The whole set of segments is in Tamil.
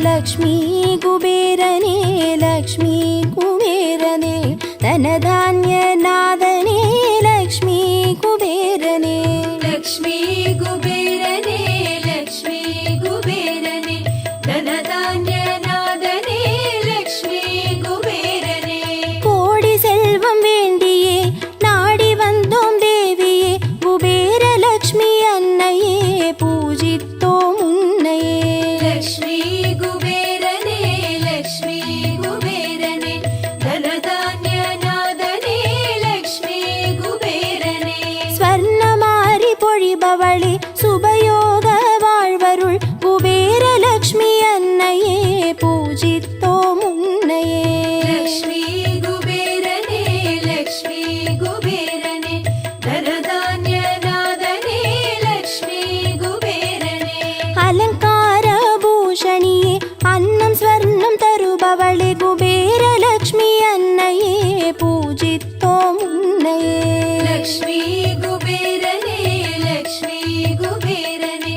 லக்ஷ்மி குபேரனே லக்ஷ்மி குபேரனே தனதான்ய நாதனே லக்ஷ்மி குபேரனே லக்ஷ்மி குபேரனே லக்ஷ்மி குபேரனே தனதான்ய நாதனே லக்ஷ்மி குபேரனே கோடி செல்வம் வேண்டியே நாடி வந்தோம் தேவியே குபேர லக்ஷ்மி அன்னையே பூஜித்தோம் உன்னையே லக்ஷ்மி குபேரனே லக்ஷ்மி குபேரனே தனதான்ய நாதனே லக்ஷ்மி குபேரனே ஸ்வர்ணமாரி பொழிபவளே சுபயோக வாழ்வருள் குபேர லக்ஷ்மி அன்னையே பூஜித்தோம் உன்னையே லக்ஷ்மி குபேரனே லக்ஷ்மி குபேரனே தனதான்ய நாதனே லக்ஷ்மி குபேரனே அலங்கார பூஷணியே அன்னம் ஸ்வர்ணம் தருபவளே குபேர லக்ஷ்மி அன்னையே பூஜித்தோம் உன்னையே லக்ஷ்மி குபேரனே லக்ஷ்மி குபேரனே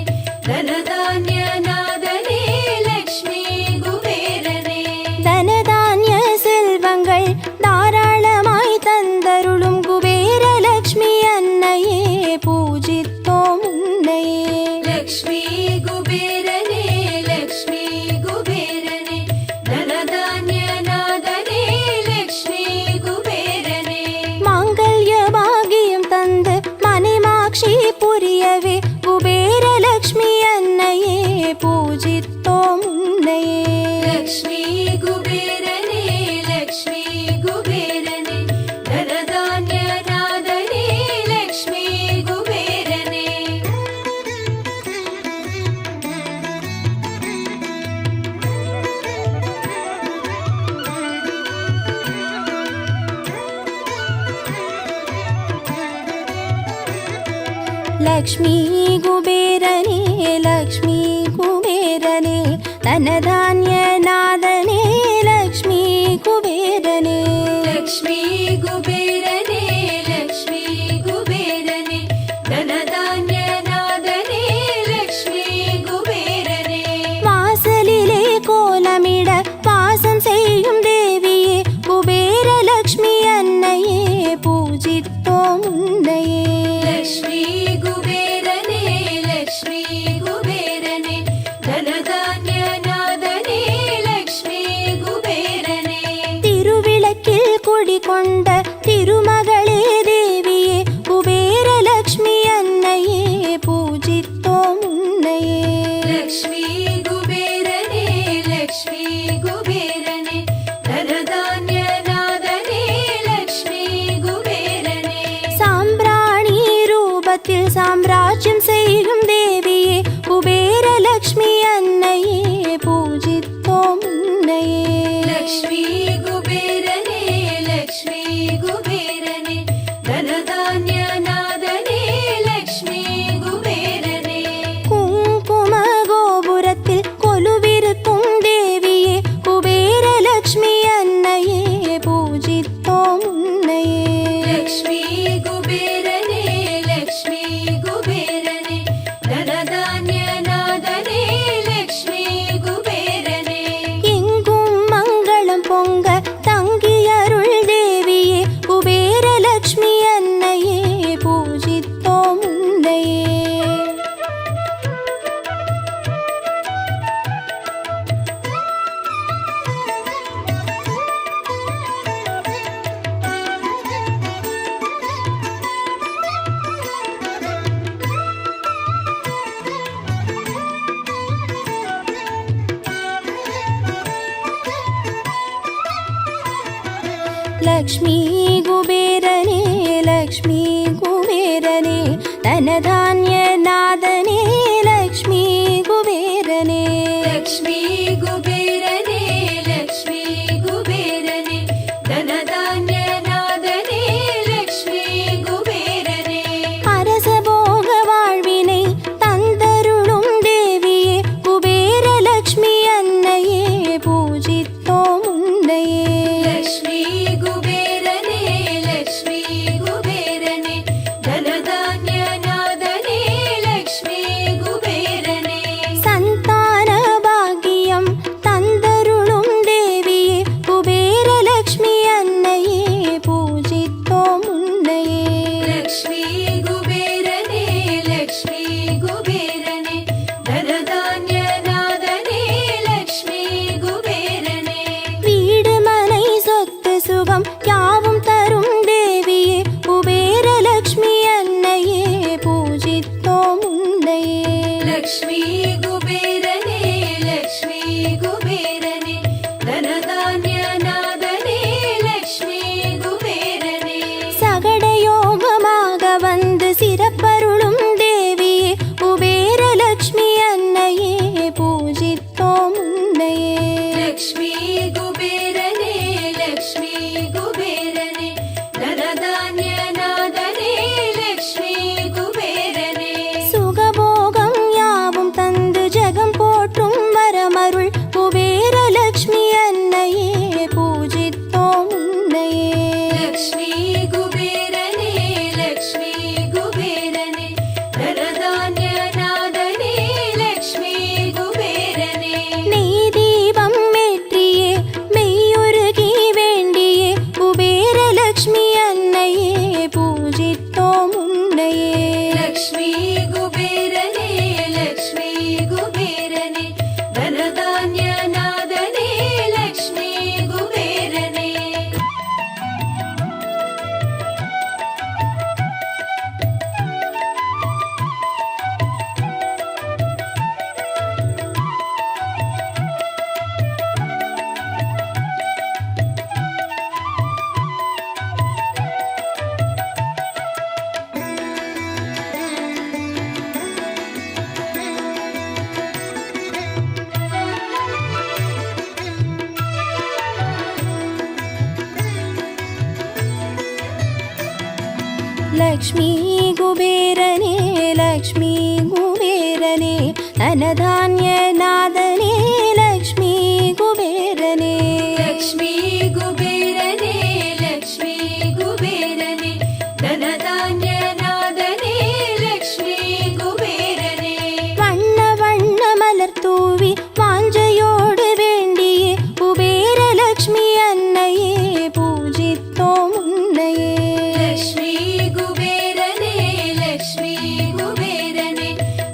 தனதான்ய நாதனே லக்ஷ்மி குபேரனே தனதான்ய செல்வங்கள் தாராளமாய் தந்தருளும் குபேர லக்ஷ்மி அன்னையே பூஜித்தோம் உன்னையே லக்ஷ்மி குபேரனே லக்ஷ்மி குபேரனே தனதான்ய நாதனே லக்ஷ்மி குபேரனே மாங்கல்ய பாகியம் தந்து மணிமாட்சி புரியவே குபேர லக்ஷ்மி அன்னையே பூஜித்தோம் உன்னையே லக்ஷ்மி குபேரனே லக்ஷ்மி குபேரனே தனதான்ய நாதனே லக்ஷ்மி குபேரனே லக்ஷ்மி குபேரனே லக்ஷ்மி குபேரனே தனதான்ய நாதனே லக்ஷ்மி குபேரனே லக்ஷ்மி குபேரனே லக்ஷ்மி குபேரனே தனதான்ய நாதனே லக்ஷ்மி குபேரனே வாசலிலே கோலமிட வாசம் செய்யும் தேவியே குபேர லக்ஷ்மி அன்னையே பூஜித்தோம் உன்னையே லக்ஷ்மி குபேரனே லக்ஷ்மி குபேரனே தனதான்ய நாதனே லக்ஷ்மி குபேரனே திருவிளக்கில் குடிகொண்ட திருமகளே தேவியே குபேர லக்ஷ்மி அன்னையே பூஜித்தோம் உன்னையே லக்ஷ்மி குபேரனே லக்ஷ்மி குபேரனே தனதான்ய நாதனே லக்ஷ்மி குபேரனே சாம்பிராணி ரூபத்தில் சாம்ராஜ்யம் செய்யும் தேவியே குபேர லக்ஷ்மி அன்னையே பூஜித்தோம் உன்னையே லக்ஷ்மி குபேரனே லக்ஷ்மி குபேரனே தனதான்ய நாதனே லக்ஷ்மி குபேரனே குங்கும கோபுரத்தில் கொலுவிருக்கும் தேவியே குபேர லக்ஷ்மி அன்னையே பூஜித்தோம் உன்னையே லக்ஷ்மி குபேரனே லக்ஷ்மி குபேரனே தனதான்ய நாதனே லக்ஷ்மி குபேரனே எங்கும் மங்களம் பொங்க தங்கியருள் தேவியே குபேர லக்ஷ்மி அன்னையே பூஜித்தோம் உன்னையே லக்ஷ்மி குபேரனே லக்ஷ்மி குபேரனே தனதான்ய நாதனே லக்ஷ்மி குபேரனே லக்ஷ்மி குபேரனே லக்ஷ்மி குபேரனே தனதான்ய நாதனே லக்ஷ்மி குபேரனே அரச போக வாழ்வினை தந்தருளும் தேவியே குபேர லக்ஷ்மி அன்னையே பூஜித்தோம் உன்னையே லக்ஷ்மி குபேரனே லக்ஷ்மி குபேரனே தனதான்ய நாதனே லக்ஷ்மி லக்ஷ்மி குபேரனே லக்ஷ்மி குபேரனே தனதான்ய நாதனே லக்ஷ்மி குபேரனே சகடயோகமாக வந்து சிறப்பருளும் தேவியே குபேரலக்ஷ்மி அன்னையே பூஜித்தோம் உன்னையே லக்ஷ்மி குபேரனே லக்ஷ்மி குபேரனே தனதான்ய நாதனே லக்ஷ்மி குபேரனே சுகபோகம் யாவும் தந்து ஜெகம் போற்றும் வரமருள் குபேரலக்ஷ்மி அன்னையே பூஜித்தோம் உன்னையே லக்ஷ்மி குபேரனே லக்ஷ்மி குபேரனே தனதான்ய நாதனே லக்ஷ்மி குபேரனே நெய் தீபம் ஏற்றியே மெய்யுருகி வேண்டியே குபேரலக்ஷ்மி அன்னையே பூஜித்தோம் உன்னையே லக்ஷ்மி குபேரனே லக்ஷ்மி குபேரனே தனதான்ய நாதனே லக்ஷ்மி குபேரனே லக்ஷ்மி குபேரனே லக்ஷ்மி குபேரனே தனதான்ய நாதனே லக்ஷ்மி குபேரனே லக்ஷ்மி குபேரனே லக்ஷ்மி குபேரனே தனதான்ய நாதனே லக்ஷ்மி குபேரனே வண்ண வண்ண மலர் தூவி வாஞ்சையோடு வேண்டியே குபேரலக்ஷ்மி அன்னையே பூஜித்தோம் உன்னையே லக்ஷ்மி குபேரனே லக்ஷ்மி குபேரனே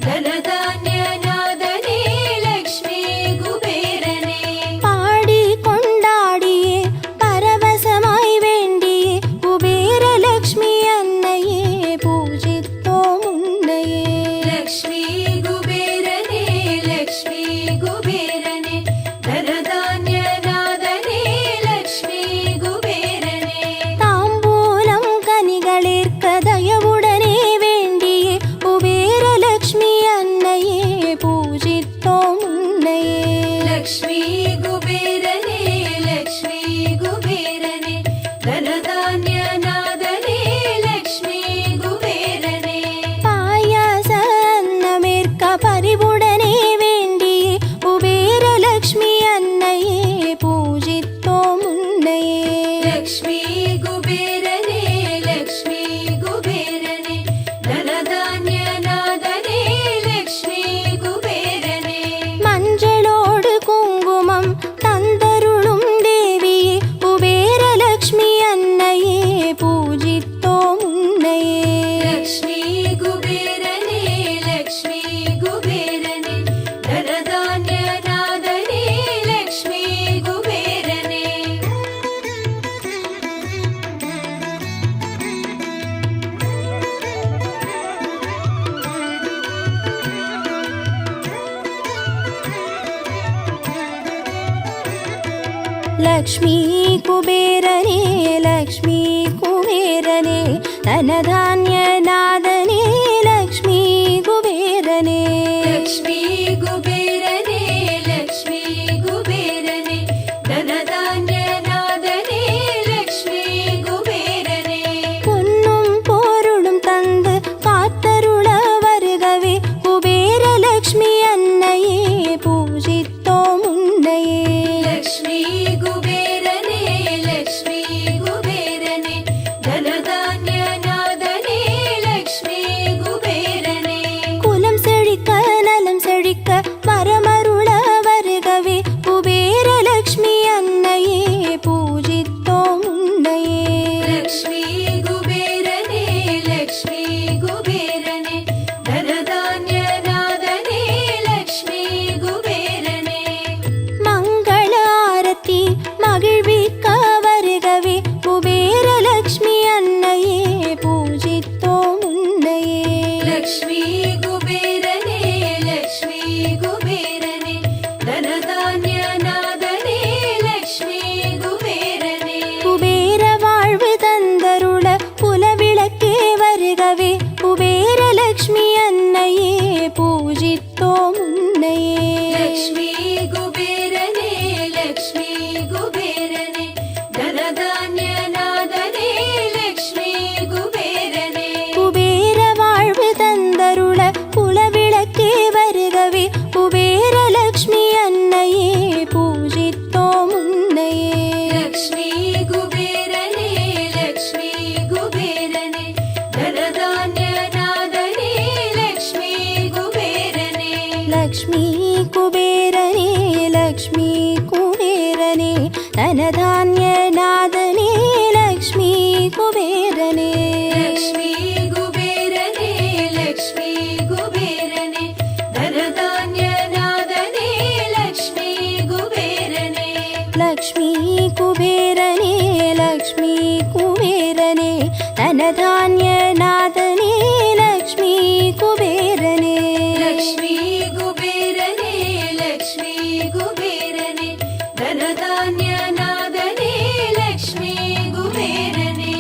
தனதான்ய நாதனே லக்ஷ்மி குபேரனே பாடி கொண்டாடியே பரவசமாய் வேண்டியே குபேரலக்ஷ்மி அன்னையே பூஜித்தோம் உன்னையே லக்ஷ்மி குபேரனே லக்ஷ்மி குபேரனே தனதான்ய நாதனே லக்ஷ்மி குபேரனே தாம்பூலம் கனிகளேற்க தயவுடனே வேண்டியே குபேரலக்ஷ்மி அன்னையே பூஜித்தோம் உன்னையே லக்ஷ்மி குபேரனே லக்ஷ்மி குபேரனே தனதான்ய நாதனே லக்ஷ்மி குபேரனே பாயாச அன்னமேற்க பரிவுடனே வேண்டியே குபேரலக்ஷ்மி அன்னையே பூஜித்தோம் உன்னையே லக்ஷ்மி குபேரனே லக்ஷ்மி குபேரனே தனதான்ய நாதனே லக்ஷ்மி குபேரனே மஞ்சளோடு குங்குமம் தந்தருளும் தேவியே குபேரலக்ஷ்மி அன்னையே பூஜித்தோம் உன்னையே லக்ஷ்மி குபேரனே லக்ஷ்மி குபேரனே தனதான்ய நாதனே லக்ஷ்மி குபேரனே லக்ஷ்மி குபேரனே லக்ஷ்மி குபேரனே தனதான்ய நாதனே லக்ஷ்மி குபேரனே லக்ஷ்மி குபேரனே லக்ஷ்மி குபேரனே தனதான்ய நாதனே லக்ஷ்மி குபேரனே பொன்னும் பொருளும் தந்து காத்தருள வருகவே குபேரலக்ஷ்மி அன்னையே பூஜித்தோம் உன்னையே லக்ஷ்மி குபேரனே லக்ஷ்மி குபேரனே தனதான்ய நாதனே லக்ஷ்மி குபேரனே குலம் செழிக்க நலம் செழிக்க லக்ஷ்மி குபேரனே லக்ஷ்மி குபேரனே தனதான்ய நாதனே லக்ஷ்மி குபேரனே லக்ஷ்மி குபேரனே லக்ஷ்மி குபேரனே தனதான்ய நாதனே லக்ஷ்மி குபேரனே லக்ஷ்மி குபேரனே லக்ஷ்மி குபேரனே தனதான்ய நாதனே லக்ஷ்மி குபேரனே லக்ஷ்மி குபேரனே லக்ஷ்மி குபேரனே தனதான்ய நாதனே லக்ஷ்மி குபேரனே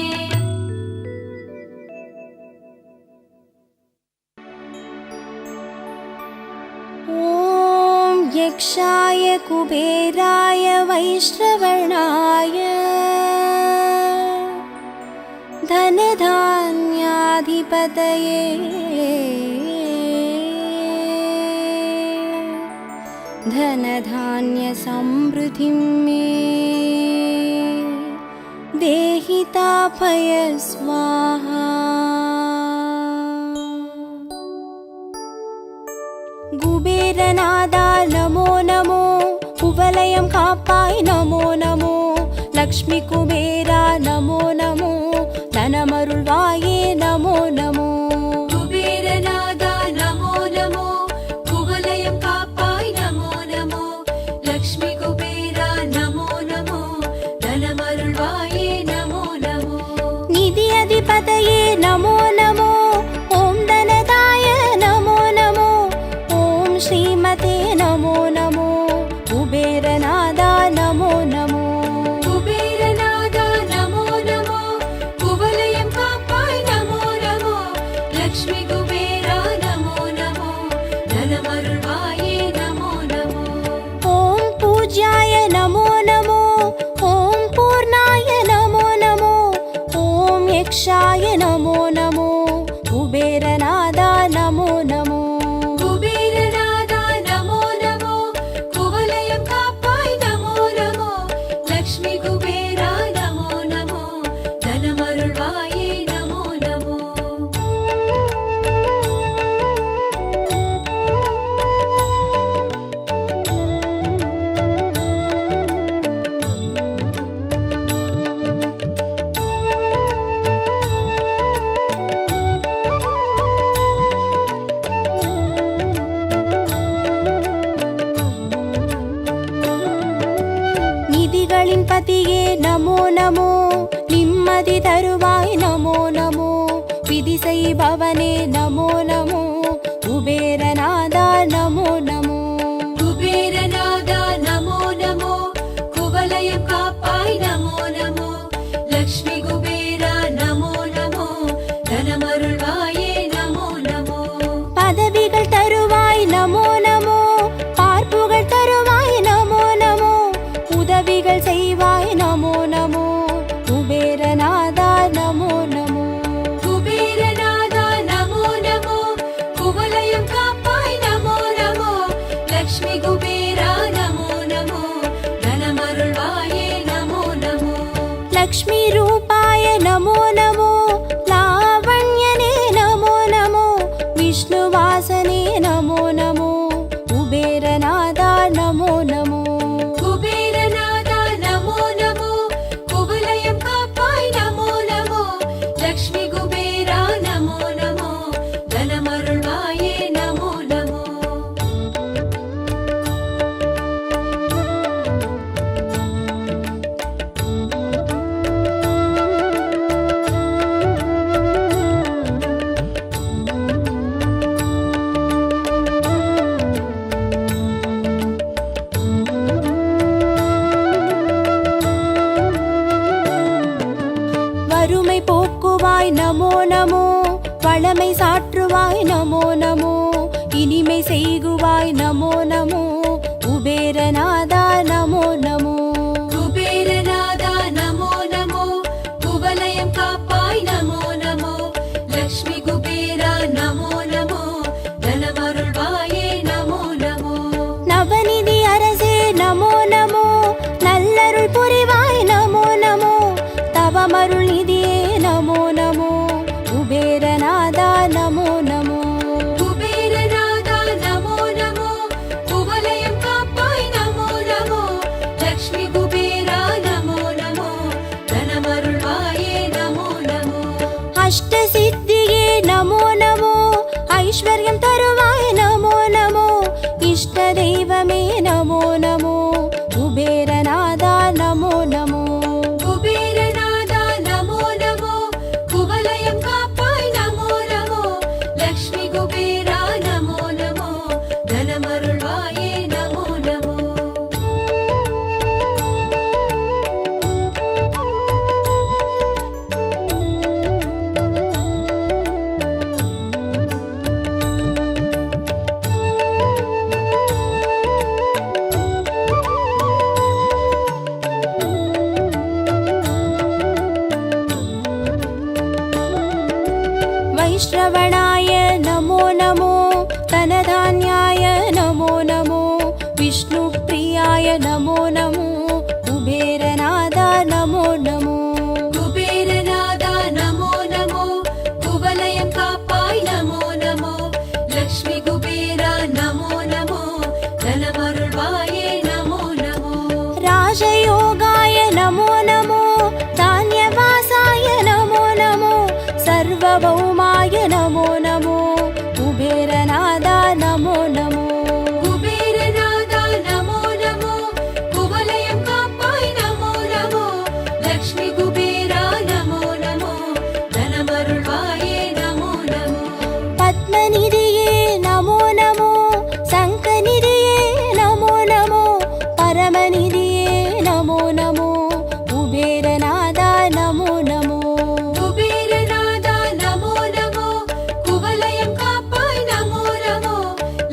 ॐ यक्षाय कुबेराय वैश्रवणाय धनधान्याधिपतये धनधान्यसमृद्धिं मे देहि तापय स्वाहा குபேரநாதா நமோ நமோ குவலயம் காப்பாய் நமோ நமோ லக்ஷ்மி குபேரா நமோ நமோ தனமருள்வாயே நமோ நமோ குபேரநாதா நமோ நமோ குவலயம் காப்பாய் நமோ நமோ லக்ஷ்மி குபேரா நமோ நமோ தனமருள்வாயே நமோ நமோ நிதி அதிபதையே நமோ நமோ ஓம் தனதாய நமோ நமோ ஓம் ஸ்ரீமதே நமோ நமோ குபேரநாதா நமோ நமோ குபேரநாதா நமோ நமோ குவலயம் காப்பாய் நமோ நமோ லக்ஷ்மி குபேரா நமோ நமோ தனமருள்வாயே நமோ நமோ ஓம் பூஜ்யாய நமோ நமோ ஓம் பூர்ணாய நமோ நமோ ஓம் யக்ஷாய நமோ நமோ குபேரநாதா நமோ நமோ குபேரநாதா நமோ நமோ குவலயம் காப்பாய் நமோ நமோ லக்ஷ்மி குபேரா நமோ நமோ தனமருள்வாயே நமோ நமோ நிதிகளின் பதியே நமோ நமோ நிம்மதி தருவாய் நமோ நமோ விதி செய்பவனே நமோ நமோ குபேரநாதா நமோ நமோ குபேரநாதா நமோ நமோ குவலயம் காப்பாய் நமோ நமோ லக்ஷ்மி குபேரா நமோ நமோ தனமருள்வாயே நமோ நமோ பதவிகள் தருவாய் நமோ நமோ பார்ப்புகள் தருவாய் நமோ நமோ உதவிகள் செய்வாய் நமோ நமோ குபேரநாதா நமோ நமோ குபேரநாதா நமோ நமோ குவலயம் காப்பாய் நமோ நமோ லக்ஷ்மி குபேரா நமோ நமோ தனமருள்வாயே நமோ நமோ லக்ஷ்மி ரூபாய நமோ நமோ லாவண்யனே நமோ நமோ விஷ்ணுவாசனே நமோ நமோ குபேரநாதா நமோ நமோ குபேரநாதா நமோ நமோ குவலயம் காப்பாய் நமோ நமோ லக்ஷ்மி குபேரா நமோ நமோ தனமருள்வாயே நமோ நமோ வறுமை போக்குவாய் நமோ நமோ வளமை சாற்றுவாய் நமோ நமோ இனிமை செய்குவாய் நமோ நமோ குபேரநாதா நமோ நமோ குபேரநாதா நமோ நமோ குவலயம் காப்பாய் நமோ நமோ லக்ஷ்மி குபேரா நமோ நமோ தனமருள்வாயே நமோ நமோ நவநிதி அரசே நமோ நமோ நல்லருள் புரிவாய் நமோ நமோ தவமருள் நிதியே நமோ நமோ குபேரநாதா நமோ நமோ குபேரநாதா நமோ நமோ इष्ट दैवमे नमो नमो कुबेरनादा नमो नमो குபேரநாதா நமோ நமோ குவலயம் காப்பாய் நமோ நமோ லக்ஷ்மி குபேரா நமோ நமோ தனமருள்வாயே நமோ நமோ वैश्रवणाय नमो नमो धनधान्याय नमो नमो विष्णुप्रियाय नमो नमो कुबेरनादा नमो नमो குபேரநாதா நமோ நமோ குவலயம் காப்பாய் நமோ நமோ லக்ஷ்மி குபேரா நமோ நமோ தனமருள்வாயே நமோ நமோ राजयोगाय नमो नमो धान्यवासाय नमो नमो सर्वभौमाय नमो नमो कुबेरनादा नमो नमो குபேரநாதா நமோ நமோ குவலயம் காப்பாய் நமோ நமோ லக்ஷ்மி குபேரா நமோ நமோ தனமருள்வாயே நமோ நமோ पद्मनिधिये नमो नमो शङ्खनिधिये नमो नमो परमनिधिये नमो नमो कुबेरनादा नमो नमो குபேரநாதா நமோ நமோ குவலயம் காப்பாய் நமோ நமோ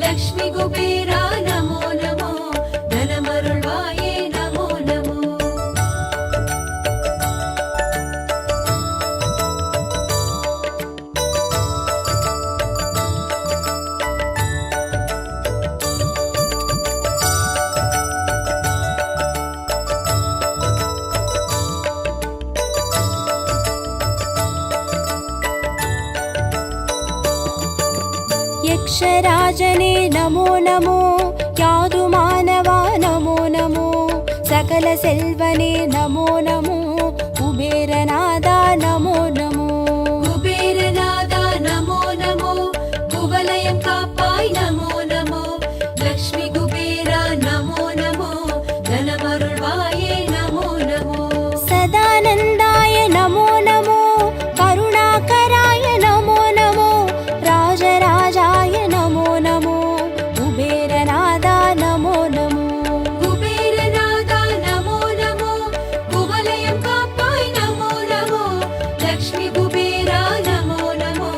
லக்ஷ்மி குபேரா நமோ நமோ தனமருள்வாயே நமோ நமோ यक्षराजने नमो नमो यादुमानवा नमो नमो सकलसेल्वने नमो नमो कुबेरनादा नमो नमो குபேரநாதா நமோ நமோ குவலயம் காப்பாய் நமோ நமோ லக்ஷ்மி குபேரா நமோ நமோ தனமருள்வாயே நமோ நமோ सदानन्दाय नमो नमो करुणाकराय नमो नमो राजराजाय नमो नमो कुबेरनादा नमो नमो குபேரநாதா நமோ நமோ குவலயம் காப்பாய் நமோ நமோ லக்ஷ்மி குபேரா நமோ நமோ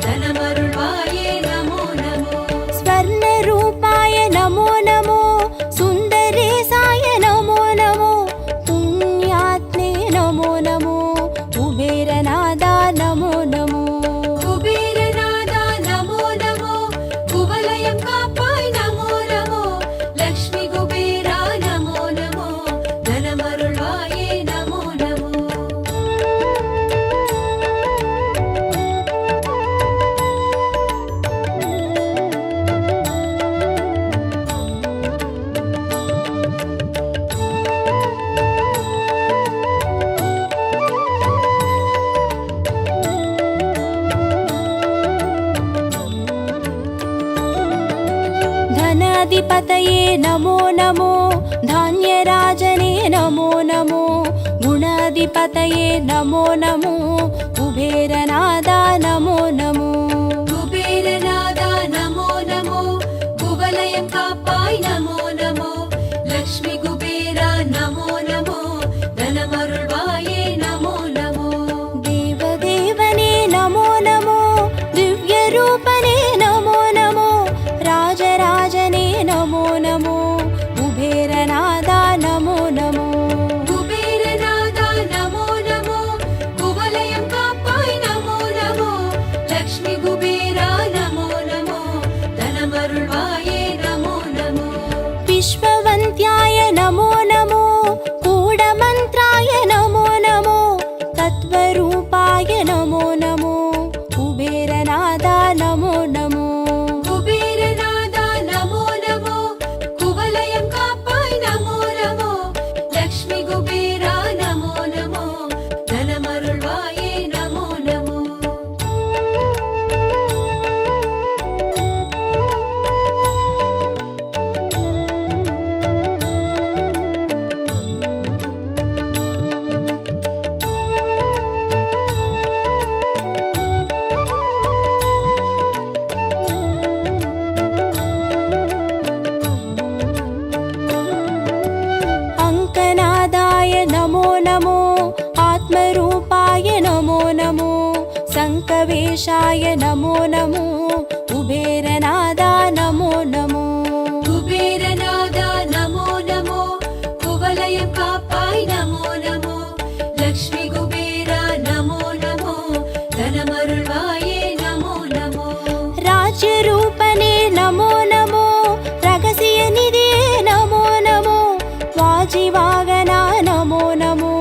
தனமருள்வாயே நமோ நமோ स्वर्णरूपाय नमो नमो सुन्दरेशाय नमो नमो पुण्यात्मे नमो नमो कुबेरनादा नमो नमो குபேரநாதா நமோ நமோ குவலயம் காப்பாய் நமோ நமோ லக்ஷ்மி குபேரா நமோ நமோ தனமருள்வாயே நமோ நமோ धनाधिपतये नमो नमो धान्यराजने नमो नमो गुणाधिपतये नमो नमो कुबेरनादा नमो नमो குபேரநாதா நமோ நமோ குவலயம் காப்பாய் நமோ நமோ லக்ஷ்மி குபேரா நமோ நமோ தனமருள்வாயே நமோ நமோ देवदेवने नमो नमो दिव्यरूपने नमो नमो राजराजने नमो नमो कुबेरनादा नमो नमो குபேரநாதா நமோ நமோ குவலயம் காப்பாய் நமோ நமோ லக்ஷ்மி குபேரா நமோ நமோ தனமருள்வாயே நமோ நமோ विश्ववन्त्याय नमो नमो कूढमन्त्राय नमो नमो तत्त्वरूपाय नमो नमो कुबेरनादा नमो नमो குபேரநாதா நமோ நமோ குவலயம் காப்பாய் நமோ நமோ லக்ஷ்மி குபேரா நமோ நமோ தனமருள்வாயே நமோ நமோ शङ्खवेशाय नमो नमो कुबेरनादा नमो नमो कुबेरनादा नमो नमो कुवलयं कापाय नमो नमो लक्ष्मी कुबेरा नमो नमो धनमरुळ्वाये नमो नमो राज्यरूपने नमो नमो रहस्यनिधिये नमो नमो वाजिवागना नमो नमो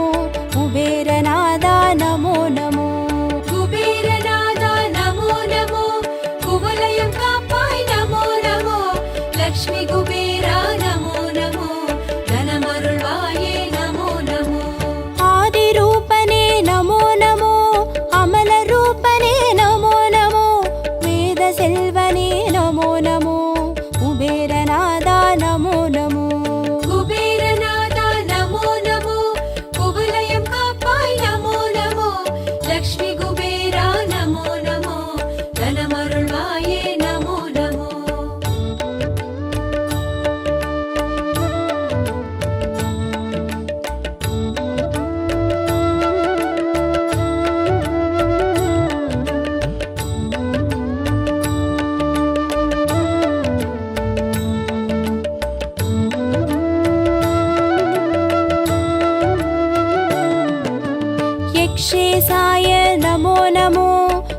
कुबेरनादा नमो नमो कुबेरनादा नमो नमो कुवलयं कापाय नमो नमो लक्ष्मी कुबेरा नमो नमो धनमरुळ्वाये नमो नमो आदिरूपने नमो नमो अमलरूपने नमो नमो वेदसेल्वने नमो नमो कुबेरनादा नमो नमो कुबेरनादा नमो नमो कुवलयं कापाय नमो नमो लक्ष्मी कुबेरा नमो नमो धनमरुळ्वाये नमो नमो यक्षेशाय नमो नमो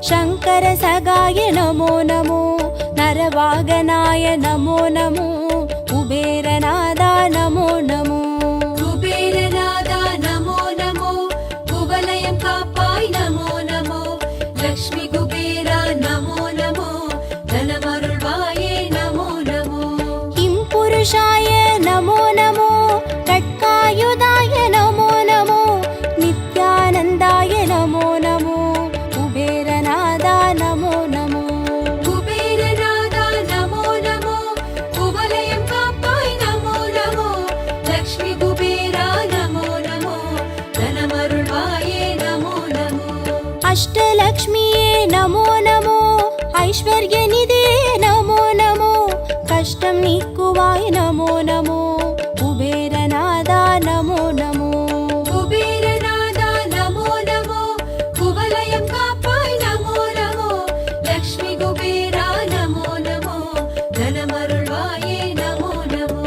शङ्करसगाय नमो नमो नरवागनाय नमो नमो कुबेरनादा नमो नमो कुबेरनादा नमो नमो कुवलयं कापाय नमो नमो लक्ष्मी कुबेरा नमो नमो धनमरुळ्वाये नमो नमो किंपुरुषाय नमो नमो खड्गायुधाय नमो नमो नित्यानन्दाय नमो नमो कुबेरनादा नमो नमो कुबेरनादा नमो नमो कुवलयं कापाय नमो नमो लक्ष्मी कुबेरा नमो नमो धनमरुळ्वाये नमो नमो अष्टलक्ष्मिये नमो नमो ऐश्वर्यनिधिये नमो नमो कष्टं नीक्कुवाय नमो नमो कुबेरनादा नमो नमो कुबेरनादा नमो नमो कुवलयं कापाय नमो नमो लक्ष्मी कुबेरा नमो नमो धनमरुळ्वाये नमो नमो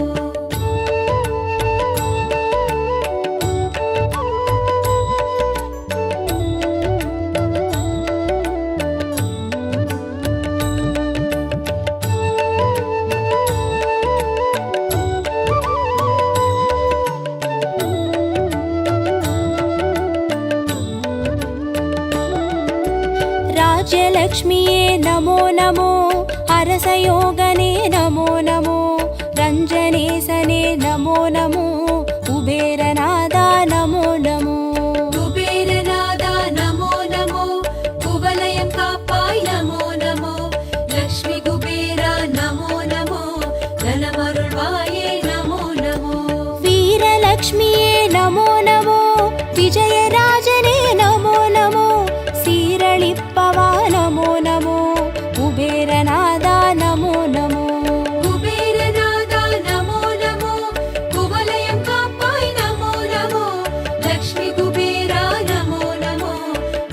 राज्यलक्ष्मिये नमो नमो अरसयोगने नमो नमो रञ्जनेशने नमो नमो कुबेरनादा नमो नमो कुबेरनादा नमो नमो कुवलयं कापाय नमो नमो लक्ष्मी कुबेरा नमो नमो धनमरुळ्वाये नमो नमो वीरलक्ष्मिये नमो नमो विजयराजने नमो नमो सीरळिप्पवा नमो नमो कुबेरनादा नमो नमो कुबेरनादा नमो नमो कुवलयं कापाय नमो नमो लक्ष्मी कुबेरा नमो नमो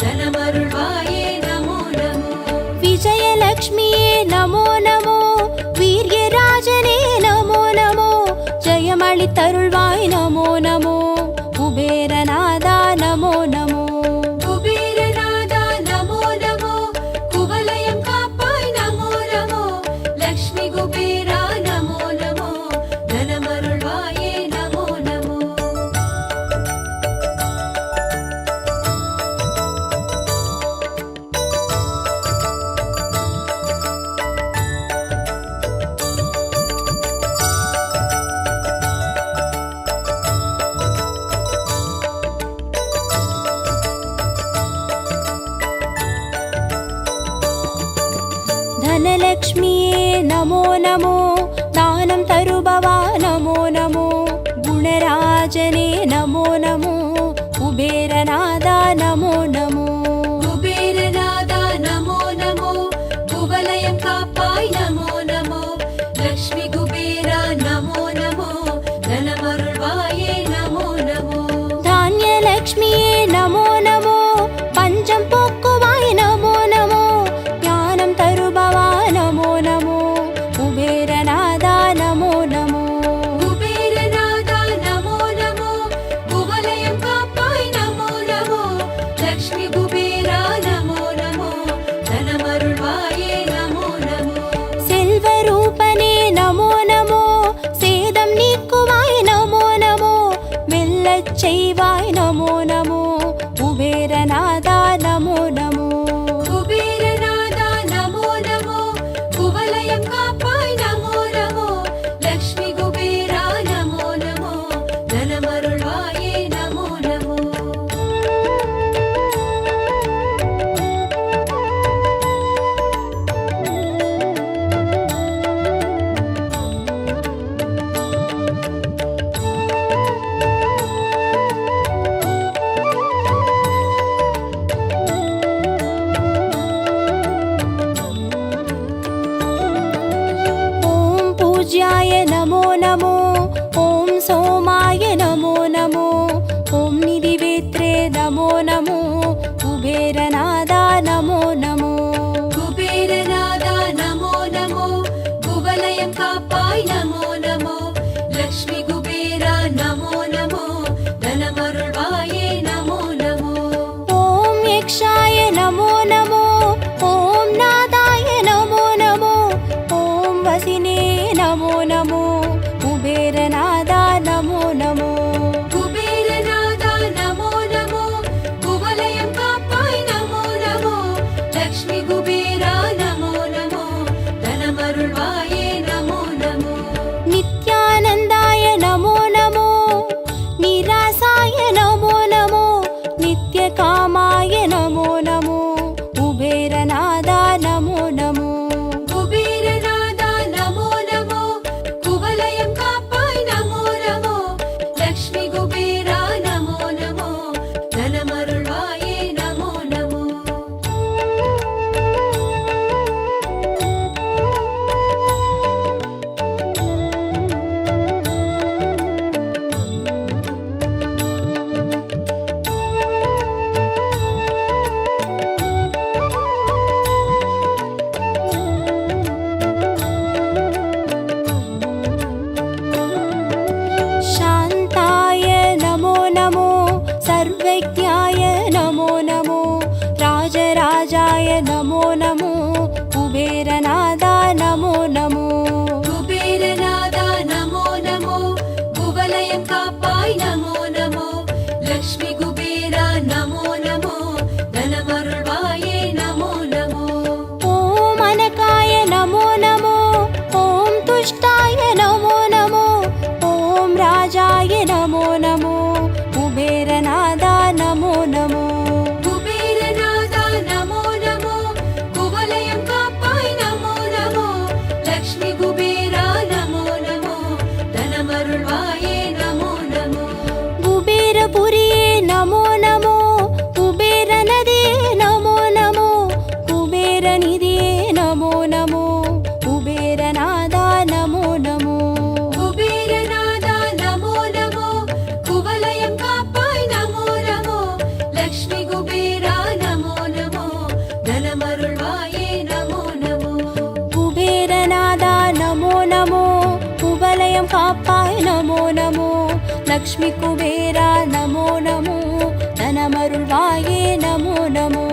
धनमरुळ्वाये नमो नमो विजयलक्ष्मिये नमो नमो वीर्यराजने नमो नमो जयमळितरुळ्वाय नमो नमो कुबेरनादा नमो नमो कुबेरनादा नमो नमो कुवलयं कापाय नमो नमो लक्ष्मी कुबेरा नमो नमो धनमरुळ्वाये नमो नमो धनलक्ष्मिये नमो नमो दानं तरुभवा नमो नमो गुणराजने नमो नमो कुबेरनादा नमो नमो कुबेरनादा नमो नमो कुवलयं कापाय नमो नमो लक्ष्मी कुबेरा नमो नमो धनमरुळ्वाये नमो नमो धान्यलक्ष्मिये नमो नमो पञ्चं पोक्कुवाय नमो காப்பாய் நமோ நமோ லக்ஷ்மி குபேரா நமோ நமோ தனமருள்வாயே நமோ நமோ ஓம் யக்ஷாய நமோ நமோ ஓம் நாதாய நமோ நமோ ஓம் வசினே நமோ நமோ குபேரநாதா நமோ நமோ குபேரநாதா நமோ நமோ குவலயம் காப்பாய் நமோ நமோ லக்ஷ்மி குபேரா நமோ நமோ தனமருள்வாயே நமோ நமோ நித்யானந்தாய நமோ நமோ நிராசாய நமோ நமோ நித்யகாமாய நமோ நமோ குபேரநாதா நமோ நமோ குபேரநாதா நமோ நமோ குவலயம் காப்பாய் நமோ நமோ லக்ஷ்மி குபேரா நமோ நமோ தனமருள்வாயே நமோ நமோ शान्ताय नमो नमो सर्वज्ञाय नमो नमो राजराजाय नमो नमो कुबेरनादा नमो नमो குபேரநாதா நமோ நமோ குவலயம் காப்பாய் நமோ நமோ லக்ஷ்மி குபேரா நமோ நமோ தனமருள்வாயே நமோ நமோ ॐ अनकाय नमो नमो ॐ तुष्टाय नमो नमो ॐ राजाय नमो नमो कुबेरनादा नमो नमो குபேரநாதா நமோ நமோ குவலயம் காப்பாய் நமோ நமோ லக்ஷ்மி குபேரா நமோ நமோ தனமருள்வாயே நமோ நமோ कुबेरपुरिये नमो नमो कुबेरनदे नमो नमो कुबेरनिधिये नमो नमो कुबेरनादा नमो नमो குபேரநாதா நமோ நமோ குவலயம் காப்பாய் நமோ நமோ லக்ஷ்மி குபேரா நமோ நமோ தனமருள்வாயே நமோ நமோ कुबेरनादा नमो नमो कुवलयं कापाय नमो नमो लक्ष्मी कुबेरा नमो नमो धनमरुள்வாயே नमो नमो